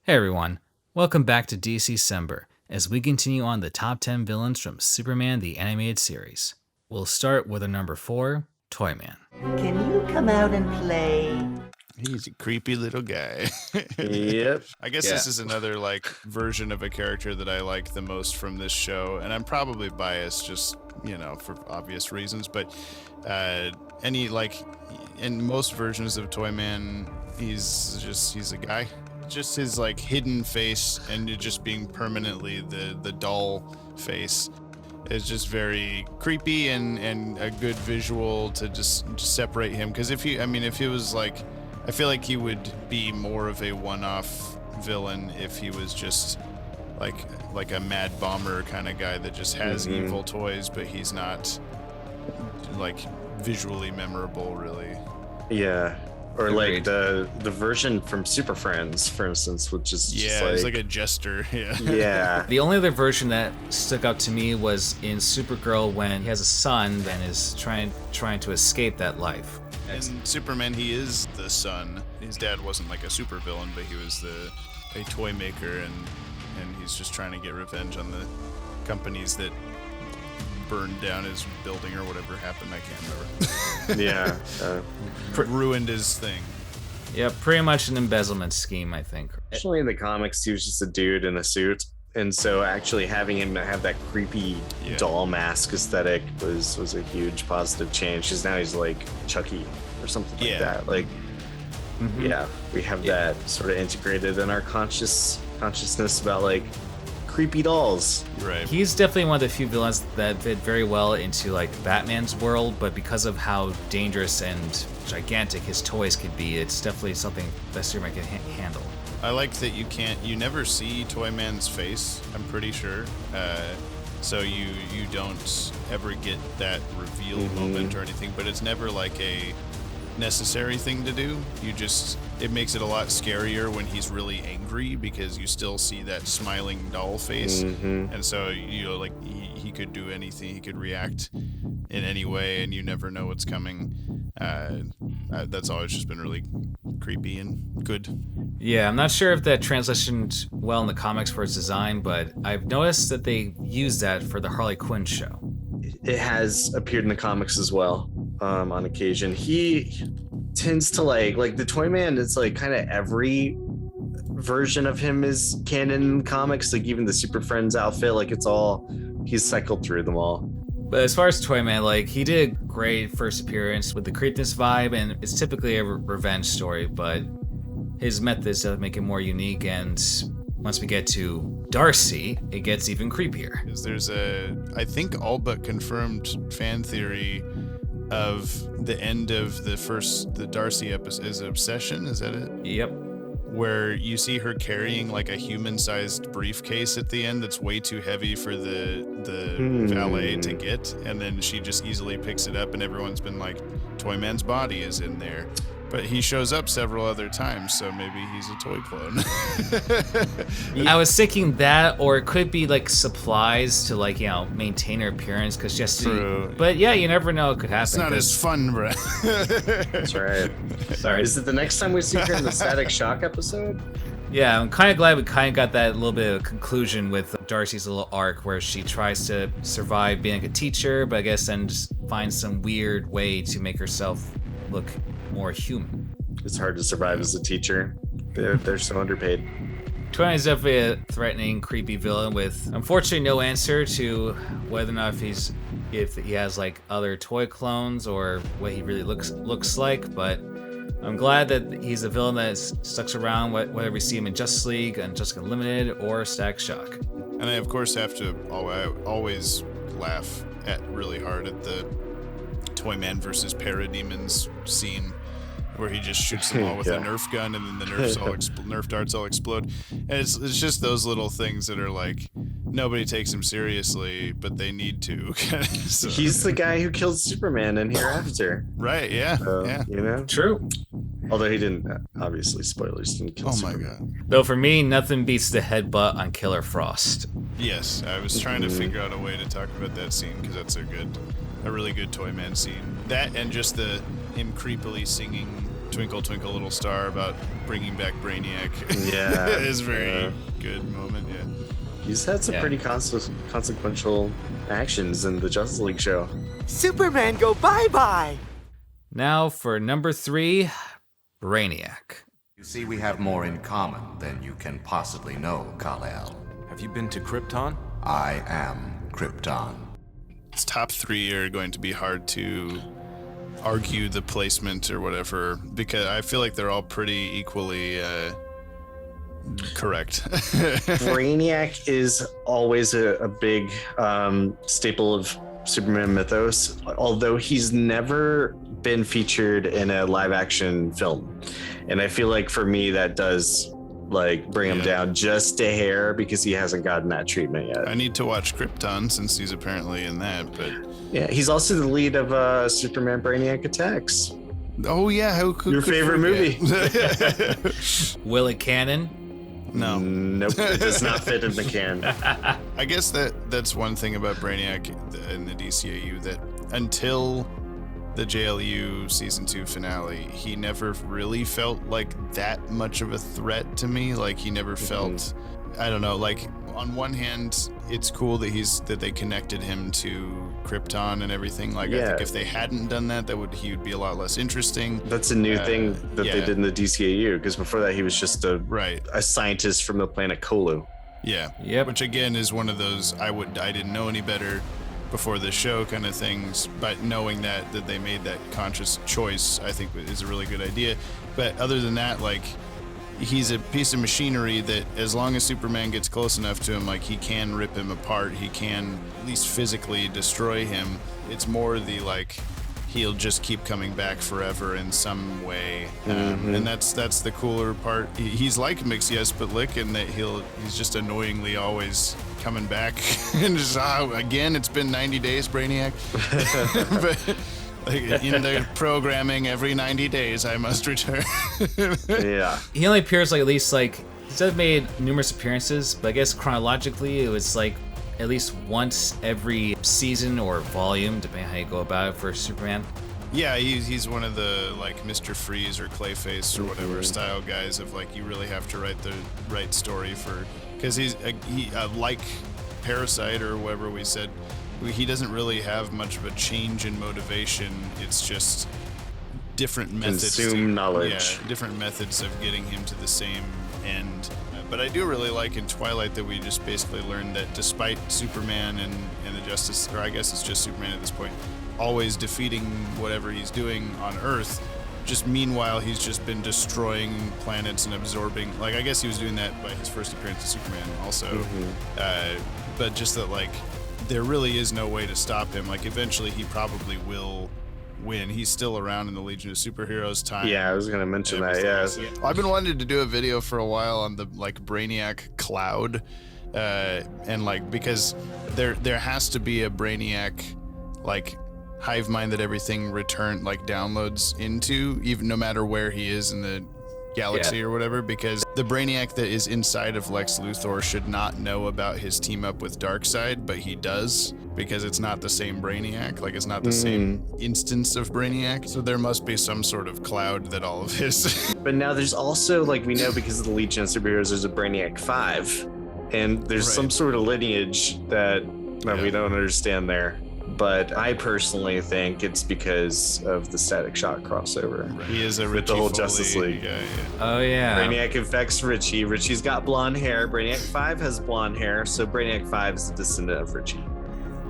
Hey everyone, welcome back to DC-Cember as we continue on the top 10 villains from Superman the Animated Series. We'll start with our number 4, Toyman. Can you come out and play? He's a creepy little guy. Yep. I guess this is another version of a character that I like the most from this show, and I'm probably biased just, for obvious reasons, but in most versions of Toyman, he's a guy. Just his hidden face and it just being permanently the doll face is just very creepy and a good visual to just separate him. Because if it was I feel like he would be more of a one-off villain if he was just like a mad bomber kind of guy that just has evil toys, but he's not visually memorable really. Yeah. Or the version from Super Friends, for instance, which is just it's like a jester. Yeah. The only other version that stuck out to me was in Supergirl when he has a son and is trying to escape that life. In Superman, he is the son. His dad wasn't like a supervillain, but he was a toy maker, and he's just trying to get revenge on the companies that burned down his building or whatever happened. I can't remember. Yeah. Ruined his thing. Yeah, pretty much an embezzlement scheme, I think. Actually, in the comics, he was just a dude in a suit. And so actually having him have that creepy doll mask aesthetic was a huge positive change. Because now he's like Chucky or something like that. We have that sort of integrated in our consciousness about creepy dolls. Right. He's definitely one of the few villains that fit very well into Batman's world, but because of how dangerous and gigantic his toys could be, it's definitely something that Superman can handle. I like that you never see Toyman's face, I'm pretty sure. So you don't ever get that reveal moment or anything, but it's never a necessary thing to do. It makes it a lot scarier when he's really angry because you still see that smiling doll face, and so he could do anything, he could react in any way, and you never know what's coming. That's always just been really creepy and good. Yeah, I'm not sure if that transitioned well in the comics for its design, but I've noticed that they used that for the Harley Quinn show. It has appeared in the comics as well, on occasion. He tends to the Toyman. It's kind of every version of him is canon in comics. Even the Super Friends outfit, he's cycled through them all. But as far as Toyman, he did a great first appearance with the creepiness vibe, and it's typically a revenge story, but his methods make it more unique, and once we get to Darcy, it gets even creepier. There's I think all but confirmed fan theory of the end of the Darcy episode is Obsession, is that it? Yep. Where you see her carrying a human-sized briefcase at the end that's way too heavy for the valet to get, and then she just easily picks it up, and everyone's been like, Toyman's body is in there. But he shows up several other times, so maybe he's a toy clone. I was thinking that, or it could be supplies to maintain her appearance, because just True. But yeah, you never know, it could happen. It's not as fun, bro. That's right. Sorry. Is it the next time we see her in the Static Shock episode? Yeah, I'm kind of glad we kind of got that little bit of conclusion with Darcy's little arc where she tries to survive being a teacher, but I guess then just finds some weird way to make herself look more human. It's hard to survive as a teacher. They're so underpaid. Toyman is definitely a threatening, creepy villain with unfortunately no answer to whether or not if he has other toy clones or what he really looks like, but I'm glad that he's a villain that sticks around whether we see him in Justice League, and Justice Unlimited, or Static Shock. And I of course have to always laugh really hard at the Toyman versus Parademons scene, where he just shoots them all with a Nerf gun, and then the Nerf darts all explode. And it's just those little things that are nobody takes him seriously, but they need to. So. He's the guy who killed Superman in Hereafter. Right? Yeah. Yeah. True. Although he didn't, obviously, spoilers, didn't kill Superman. My god. Though for me, nothing beats the headbutt on Killer Frost. Yes, I was trying to figure out a way to talk about that scene because that's a really good Toyman scene. That and just him creepily singing Twinkle Twinkle Little Star about bringing back Brainiac. Yeah. is very good moment. Yeah. He's had some pretty consequential actions in the Justice League show. Superman, go bye-bye! Now for number 3, Brainiac. You see, we have more in common than you can possibly know, Kal-El. Have you been to Krypton? I am Krypton. Its top 3 are going to be hard to argue the placement or whatever, because I feel like they're all pretty equally correct. Brainiac is always a big staple of Superman mythos, although he's never been featured in a live action film. And I feel like for me that does like bring him down just a hair because he hasn't gotten that treatment yet. I need to watch Krypton since he's apparently in that, but yeah, he's also the lead of Superman Brainiac Attacks. oh yeah, how could Your favorite movie? Will it canon? No. Nope, it does not fit in the can. I guess that's one thing about Brainiac in the DCAU, that until the JLU season 2 finale, he never really felt like that much of a threat to me. Like he never felt, I don't know, like on one hand, it's cool that they connected him to Krypton and everything. Like I think if they hadn't done that, he would be a lot less interesting. That's a new thing that they did in the DCAU, because before that he was just a scientist from the planet Kolu. Yeah. Yep. Which again is one of those I didn't know any better before the show kind of things, but knowing that they made that conscious choice, I think is a really good idea. But other than that, like, he's a piece of machinery that as long as Superman gets close enough to him, like, he can rip him apart, he can at least physically destroy him. It's more the, like, he'll just keep coming back forever in some way. And that's the cooler part. He's like Mix Yes But Lick in that he's just annoyingly always coming back and just again it's been 90 days, Brainiac. But like, in the programming, every 90 days I must return. Yeah, He only appears like at least like he's made numerous appearances, but I guess chronologically it was like at least once every season or volume, depending on how you go about it for Superman. Yeah, he's one of the like Mr. Freeze or Clayface or whatever style guys of like you really have to write the right story for, because he like Parasite or whatever we said, he doesn't really have much of a change in motivation. It's just different methods. Consume knowledge. Yeah, different methods of getting him to the same end. But I do really like in Twilight that we just basically learned that despite Superman and the Justice, or I guess it's just Superman at this point, always defeating whatever he's doing on Earth, just meanwhile he's just been destroying planets and absorbing, like I guess he was doing that by his first appearance as Superman also. But just that like there really is no way to stop him. Like eventually he probably will win. He's still around in the Legion of Superheroes time. Yeah, I was gonna mention that. Yeah, I've been wanting to do a video for a while on the like Brainiac cloud, and like because there has to be a Brainiac like hive mind that everything downloads into, even no matter where he is in the galaxy or whatever, because the Brainiac that is inside of Lex Luthor should not know about his team up with Darkseid, but he does, because it's not the same Brainiac, like it's not the same instance of Brainiac, so there must be some sort of cloud that all of his but now there's also, like, we know because of the Legion of Superheroes, there's a Brainiac 5, and there's some sort of lineage that we don't understand there. But I personally think it's because of the Static Shock crossover. He is a with the whole Justice League. Oh yeah. Brainiac infects Richie. Richie's got blonde hair. Brainiac 5 has blonde hair, so Brainiac 5 is a descendant of Richie.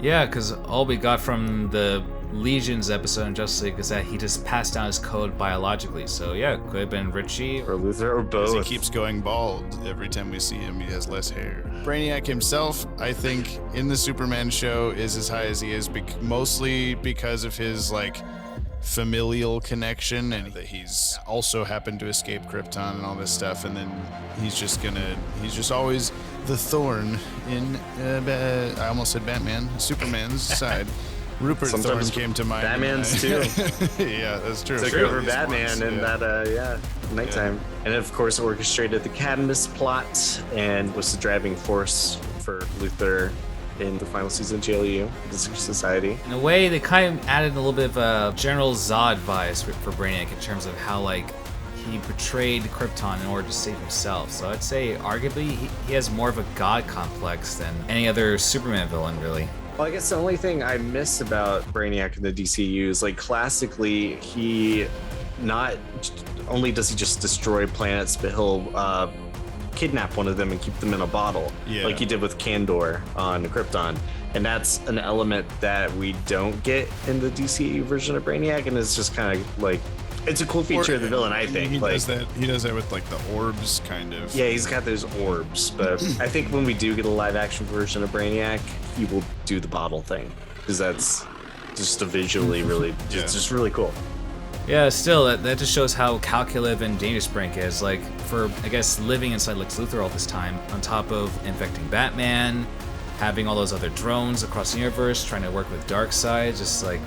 Yeah, because all we got from the Legions episode in Justice League is that he just passed down his code biologically. So yeah, it could have been Richie or Luthor or both. He keeps going bald. Every time we see him, he has less hair. Brainiac himself, I think, in the Superman show is as high as he is, mostly because of his like familial connection, and that he's also happened to escape Krypton and all this stuff, and then he's just always the thorn in I almost said Batman, Superman's side. Rupert Sometimes Thorne came to mind. Batman's too. Yeah, that's true. Took over Batman in that nighttime. And of course orchestrated the Cadmus plot and was the driving force for Luthor in the final season of JLU, the Secret Society. In a way, they kind of added a little bit of a General Zod vibes for Brainiac in terms of how, like, he betrayed Krypton in order to save himself. So I'd say, arguably, he has more of a god complex than any other Superman villain, really. Well, I guess the only thing I miss about Brainiac in the DCU is, like, classically, he not only does he just destroy planets, but he'll kidnap one of them and keep them in a bottle, like he did with Kandor on Krypton. And that's an element that we don't get in the DCU version of Brainiac, and it's just kind of like, it's a cool feature of the villain, I think. He does that with like the orbs, kind of. Yeah, he's got those orbs, but I think when we do get a live action version of Brainiac, he will do the bottle thing, because that's just a visually really, it's just really cool. Yeah, still, that just shows how calculative and dangerous Brainiac is. Like, for, I guess, living inside Lex Luthor all this time, on top of infecting Batman, having all those other drones across the universe, trying to work with Darkseid, just like,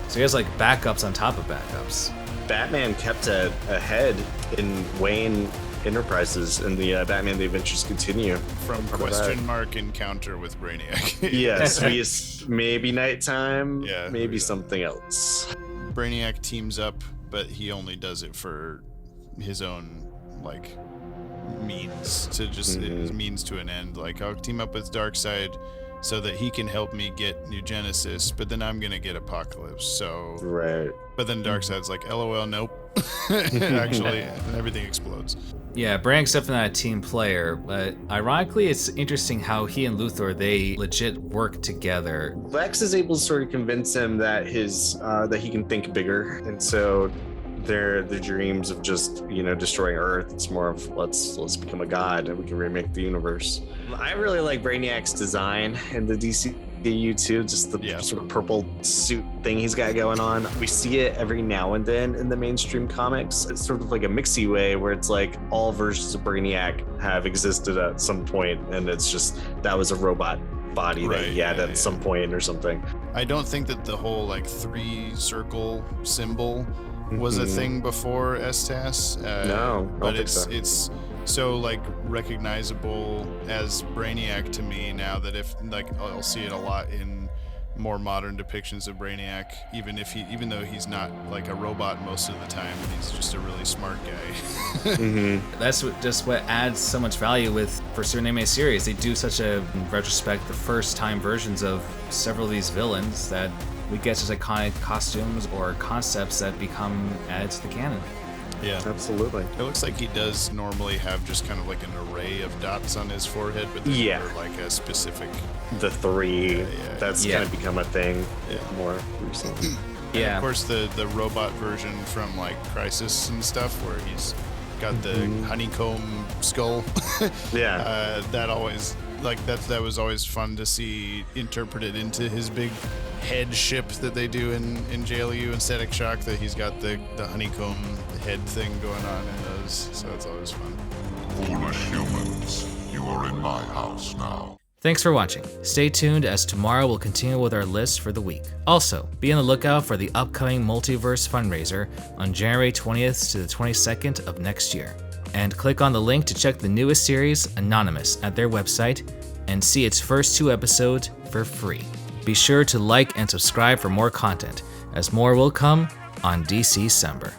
so he has like backups on top of backups. Batman kept ahead in Wayne Enterprises in the Batman The Adventures Continue. From question mark encounter with Brainiac. Yes, maybe nighttime, maybe something else. Brainiac teams up, but he only does it for his own, like, means, to just his means to an end. Like, I'll team up with Darkseid so that he can help me get New Genesis, but then I'm gonna get Apocalypse. So right. But then Darkseid's like, LOL, nope. Actually, and everything explodes. Yeah, Brainiac's definitely not a team player, but ironically, it's interesting how he and Luthor, they legit work together. Lex is able to sort of convince him that that he can think bigger, and so their dreams of just, you know, destroying Earth, it's more of let's become a god and we can remake the universe. I really like Brainiac's design in the DCAU too, just the sort of purple suit thing he's got going on. We see it every now and then in the mainstream comics. It's sort of like a mixy way where it's like all versions of Brainiac have existed at some point, and it's just that was a robot body that he had at some point or something. I don't think that the whole like 3-circle symbol was a thing before STAS. No, but it's so like recognizable as Brainiac to me now that if like I'll see it a lot in more modern depictions of Brainiac, even though he's not like a robot most of the time, he's just a really smart guy. That's what adds so much value for certain anime series. They do such a, in retrospect, the first time versions of several of these villains that we get just iconic costumes or concepts that become added to the canon. Yeah, absolutely. It looks like he does normally have just kind of like an array of dots on his forehead, but they're like a specific. The 3, that's kind of become a thing more recently. And of course, the robot version from like Crisis and stuff, where he's got the honeycomb skull. That always. Like that was always fun to see interpreted into his big head ship that they do in JLU and Static Shock, that he's got the honeycomb head thing going on in those, so it's always fun. Foolish humans, you are in my house now. Thanks for watching. Stay tuned, as tomorrow we'll continue with our list for the week. Also, be on the lookout for the upcoming Multiverse fundraiser on January 20th to the 22nd of next year. And click on the link to check the newest series, Anonymous, at their website and see its first 2 episodes for free. Be sure to like and subscribe for more content, as more will come on DC-Cember.